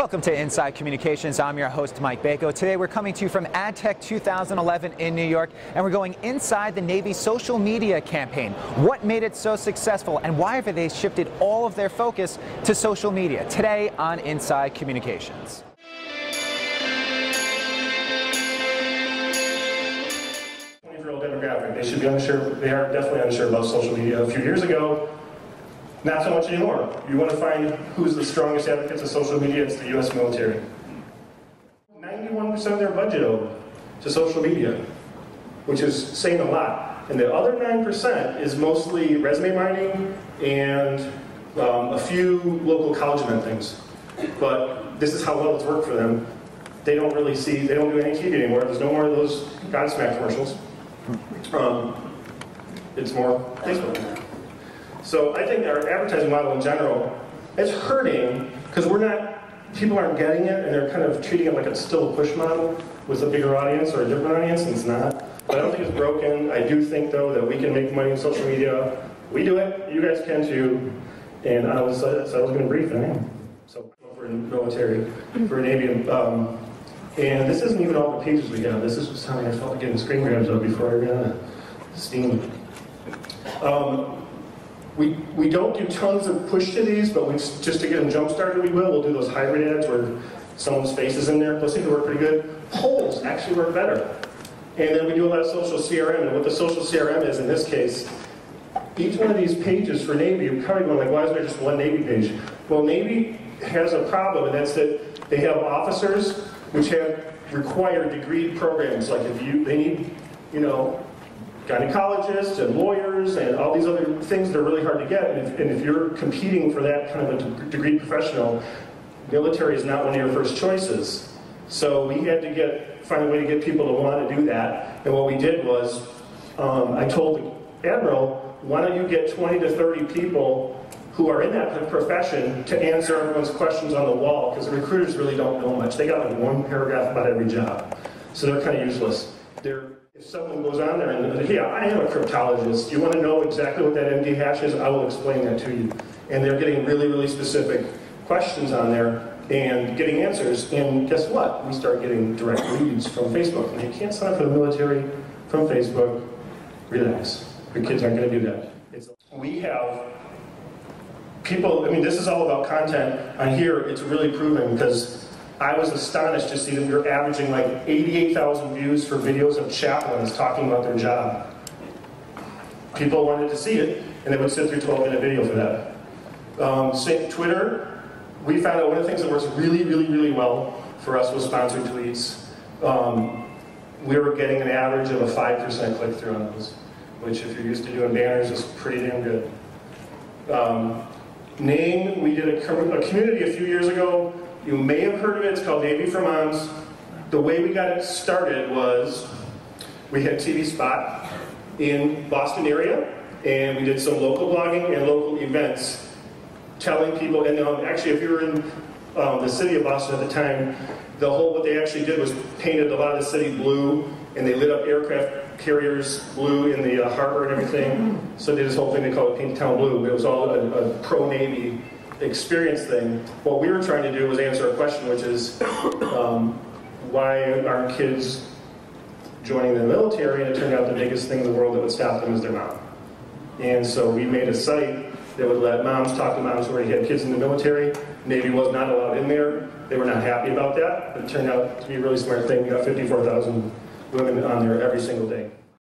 Welcome to Inside Communications. I'm your host, Mike Bako. Today we're coming to you from AdTech 2011 in New York, and we're going inside the Navy's social media campaign. What made it so successful, and why have they shifted all of their focus to social media? Today on Inside Communications. Demographic. They should be unsure. They are definitely unsure about social media. A few years ago, not so much anymore. You want to find who's the strongest advocates of social media, it's the U.S. military. 91% of their budget owed to social media, which is saying a lot. And the other 9% is mostly resume mining and a few local college event things. But this is how well it's worked for them. They don't really see, they don't do any TV anymore. There's no more of those Godsmack commercials. It's more Facebook. So I think our advertising model in general is hurting because people aren't getting it, and they're kind of treating it like it's still a push model with a bigger audience or a different audience, and it's not. But I don't think it's broken. I do think, though, that we can make money in social media. We do it. You guys can, too. And I was going to brief, and I am. So for military, for Navy, and this isn't even all the pages we have. This is just how I felt like getting screen grabs up before I ran out of steam. We don't do tons of push to these, but just to get them jump started, we will. We'll do those hybrid ads where someone's face is in there. Those seem to work pretty good. Polls actually work better. And then we do a lot of social CRM. And what the social CRM is in this case, each one of these pages for Navy, you're probably going like, why is there just one Navy page? Well, Navy has a problem, and that's that they have officers which have required degree programs. Like they need, gynecologists and lawyers and all these other things that are really hard to get. And if you're competing for that kind of a degree professional, military is not one of your first choices. So we had to find a way to get people to want to do that. And what we did was, I told the Admiral, why don't you get 20 to 30 people who are in that profession to answer everyone's questions on the wall, because the recruiters really don't know much. They got like one paragraph about every job. So they're kind of useless. If someone goes on there and, yeah, I am a cryptologist. You want to know exactly what that MD hash is? I will explain that to you. And they're getting really, really specific questions on there and getting answers. And guess what? We start getting direct leads from Facebook. And you can't sign up for the military from Facebook. Relax. Your kids aren't going to do that. We have people, this is all about content. On here, it's really proven because I was astonished to see that we were averaging like 88,000 views for videos of chaplains talking about their job. People wanted to see it, and they would sit through a 12-minute video for that. Twitter, we found out one of the things that works really, really, really well for us was sponsored tweets. We were getting an average of a 5% click-through on those, which if you're used to doing banners is pretty damn good. Name, we did a community a few years ago. You may have heard of it. It's called Navy for Moms. The way we got it started was we had TV spot in Boston area, and we did some local blogging and local events telling people, and actually if you were in the city of Boston at the time, what they actually did was painted a lot of the city blue, and they lit up aircraft carriers blue in the harbor and everything. So they did this whole thing they called it Paint Town Blue. It was all a pro-Navy experience thing. What we were trying to do was answer a question, which is why aren't kids joining the military? And it turned out the biggest thing in the world that would stop them is their mom. And so we made a site that would let moms talk to moms who already had kids in the military. Navy was not allowed in there. They were not happy about that, but it turned out to be a really smart thing. We got 54,000 women on there every single day.